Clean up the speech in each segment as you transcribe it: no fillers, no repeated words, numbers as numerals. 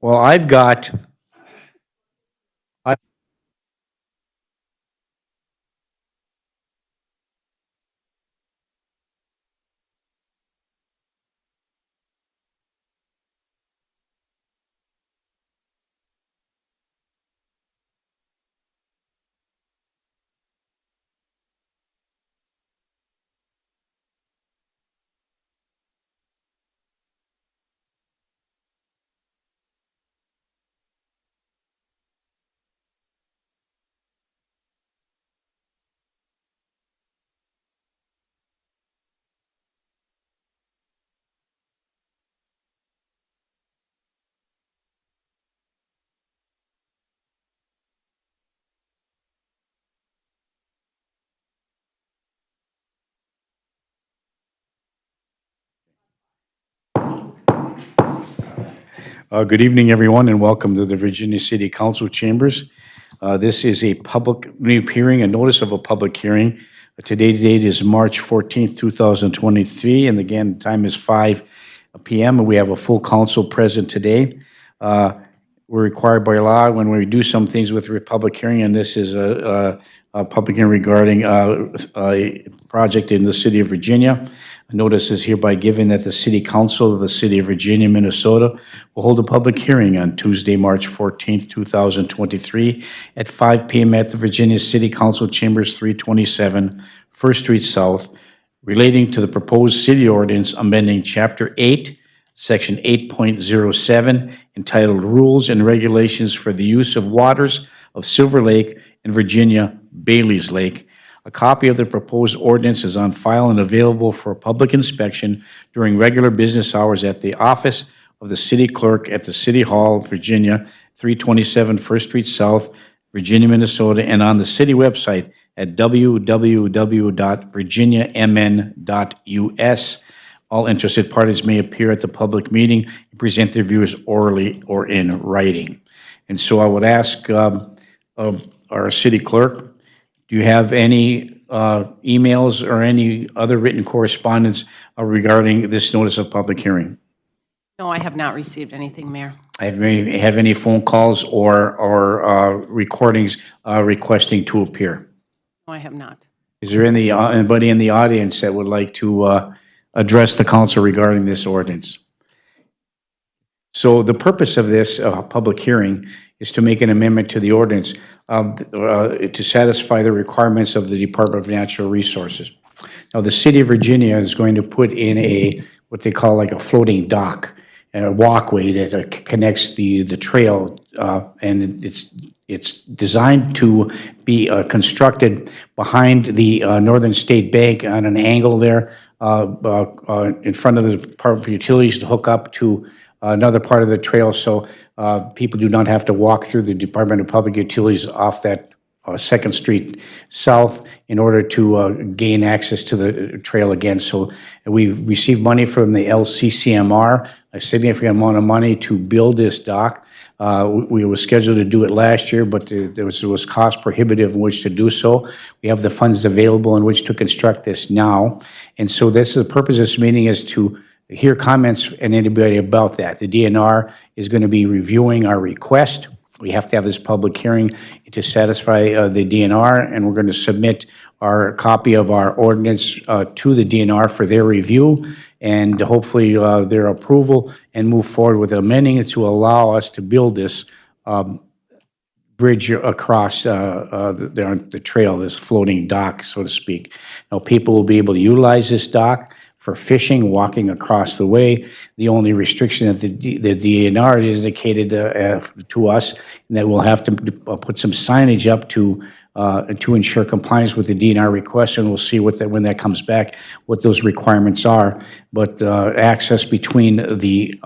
Well, I've got, I- good evening, everyone, and welcome to the Virginia City Council chambers. This is a public hearing, a notice of a public hearing. Today's date is March 14th, 2023, and again, the time is 5 p.m., and we have a full council present today. We're required by law when we do some things with a public hearing, and this is a public hearing regarding a project in the city of Virginia. A notice is hereby given that the City Council of the City of Virginia, Minnesota will hold a public hearing on Tuesday, March 14th, 2023 at 5 p.m. at the Virginia City Council Chambers, 327 First Street South, relating to the proposed city ordinance amending Chapter 8, Section 8.07, entitled Rules and Regulations for the Use of Waters of Silver Lake and Virginia Bailey's Lake. A copy of the proposed ordinance is on file and available for public inspection during regular business hours at the office of the city clerk at the City Hall, Virginia, 327 First Street South, Virginia, Minnesota, and on the city website at www.virginiamn.us. All interested parties may appear at the public meeting and present their views orally or in writing. And so I would ask our city clerk, do you have any emails or any other written correspondence regarding this notice of public hearing? No, I have not received anything, Mayor. Have any phone calls or recordings requesting to appear? No, I have not. Is there anybody in the audience that would like to address the council regarding this ordinance? So the purpose of this public hearing is to make an amendment to the ordinance to satisfy the requirements of the Department of Natural Resources. Now, the city of Virginia is going to put in what they call like a floating dock, and a walkway that connects the trail, and it's designed to be constructed behind the Northern State Bank on an angle there in front of the Department of Utilities to hook up to another part of the trail, so people do not have to walk through the Department of Public Utilities off that 2nd Street South in order to gain access to the trail again. So we received money from the LCCMR, a significant amount of money to build this dock. We were scheduled to do it last year, but it was cost prohibitive in which to do so. We have the funds available in which to construct this now. And so this is the purpose of this meeting, is to hear comments and anybody about that. The DNR is going to be reviewing our request. We have to have this public hearing to satisfy the DNR, and we're going to submit our copy of our ordinance to the DNR for their review and hopefully their approval, and move forward with amending it to allow us to build this bridge across the trail, this floating dock, so to speak. Now, people will be able to utilize this dock for fishing, walking across the way. The only restriction that the DNR has indicated to us, and that we'll have to put some signage up to ensure compliance with the DNR request, and we'll see when that comes back, what those requirements are. But access between the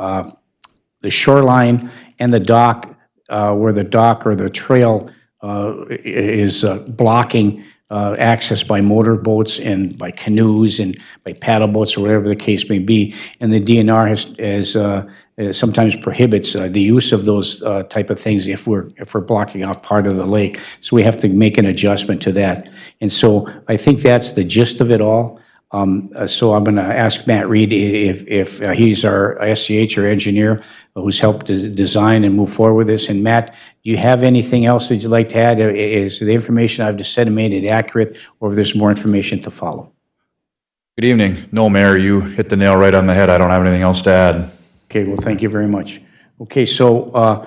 shoreline and the dock, where the dock or the trail is blocking access by motorboats and by canoes and by paddle boats or whatever the case may be. And the DNR has sometimes prohibits the use of those type of things if we're blocking off part of the lake. So we have to make an adjustment to that. And so I think that's the gist of it all. So I'm going to ask Matt Reed if he's our SCH or engineer who's helped design and move forward with this. And Matt, do you have anything else that you'd like to add? Is the information I've disseminated accurate, or if there's more information to follow? Good evening. No, Mayor, you hit the nail right on the head. I don't have anything else to add. Okay, well, thank you very much. Okay, so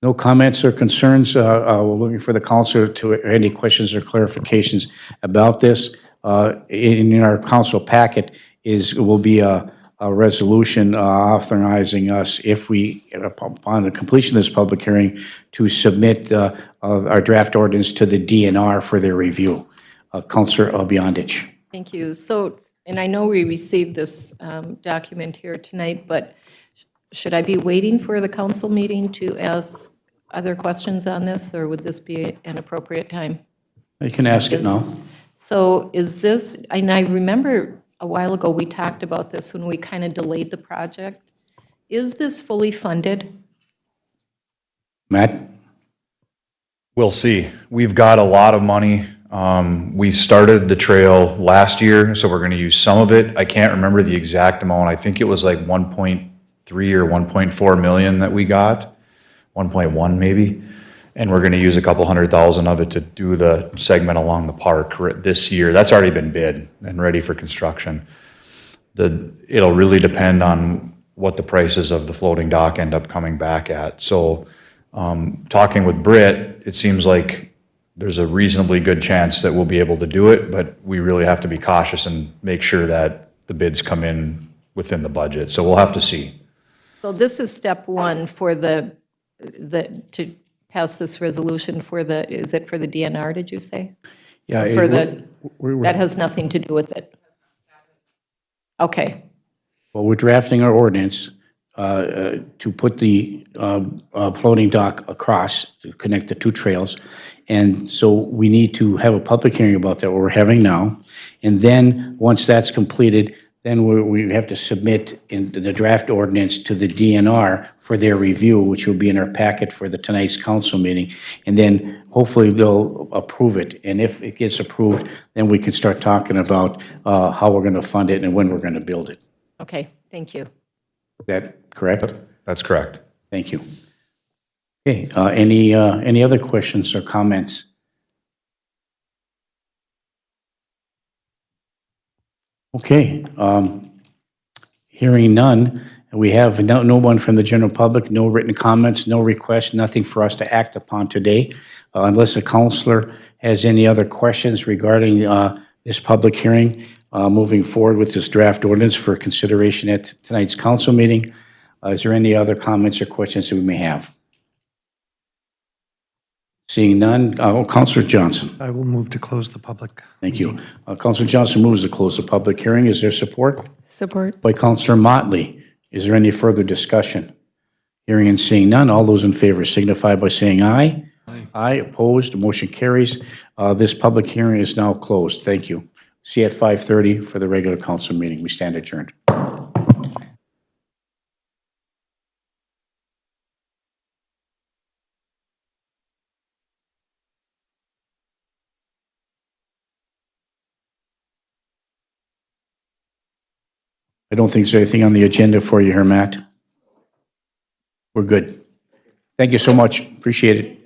no comments or concerns. We're looking for the council to any questions or clarifications about this. In our council packet will be a resolution authorizing us, if we, upon the completion of this public hearing, to submit our draft ordinance to the DNR for their review. Councilor Beyondich. Thank you. So, and I know we received this document here tonight, but should I be waiting for the council meeting to ask other questions on this, or would this be an appropriate time? You can ask it now. So is this, and I remember a while ago, we talked about this when we kind of delayed the project. Is this fully funded? Matt? We'll see. We've got a lot of money. We started the trail last year, so we're going to use some of it. I can't remember the exact amount. I think it was like 1.3 or 1.4 million that we got, 1.1 maybe. And we're going to use a couple $100,000 of it to do the segment along the park this year. That's already been bid and ready for construction. It'll really depend on what the prices of the floating dock end up coming back at. So talking with Britt, it seems like there's a reasonably good chance that we'll be able to do it, but we really have to be cautious and make sure that the bids come in within the budget. So we'll have to see. So this is step one for to pass this resolution for is it for the DNR, did you say? Yeah. For that has nothing to do with it? Okay. Well, we're drafting our ordinance to put the floating dock across to connect the two trails. And so we need to have a public hearing about that, what we're having now. And then, once that's completed, then we have to submit in the draft ordinance to the DNR for their review, which will be in our packet for tonight's council meeting. And then hopefully they'll approve it. And if it gets approved, then we can start talking about how we're going to fund it and when we're going to build it. Okay, thank you. Is that correct? That's correct. Thank you. Okay, any other questions or comments? Okay, hearing none, we have no one from the general public, no written comments, no requests, nothing for us to act upon today. Unless a counselor has any other questions regarding this public hearing, moving forward with this draft ordinance for consideration at tonight's council meeting. Is there any other comments or questions that we may have? Seeing none, Councilor Johnson. I will move to close the public. Thank you. Councilor Johnson moves to close the public hearing. Is there support? Support. By Councilor Motley. Is there any further discussion? Hearing and seeing none, all those in favor signify by saying aye. Aye. Aye, opposed, motion carries. This public hearing is now closed. Thank you. See you at 5:30 for the regular council meeting. We stand adjourned. I don't think there's anything on the agenda for you here, Matt. We're good. Thank you so much. Appreciate it.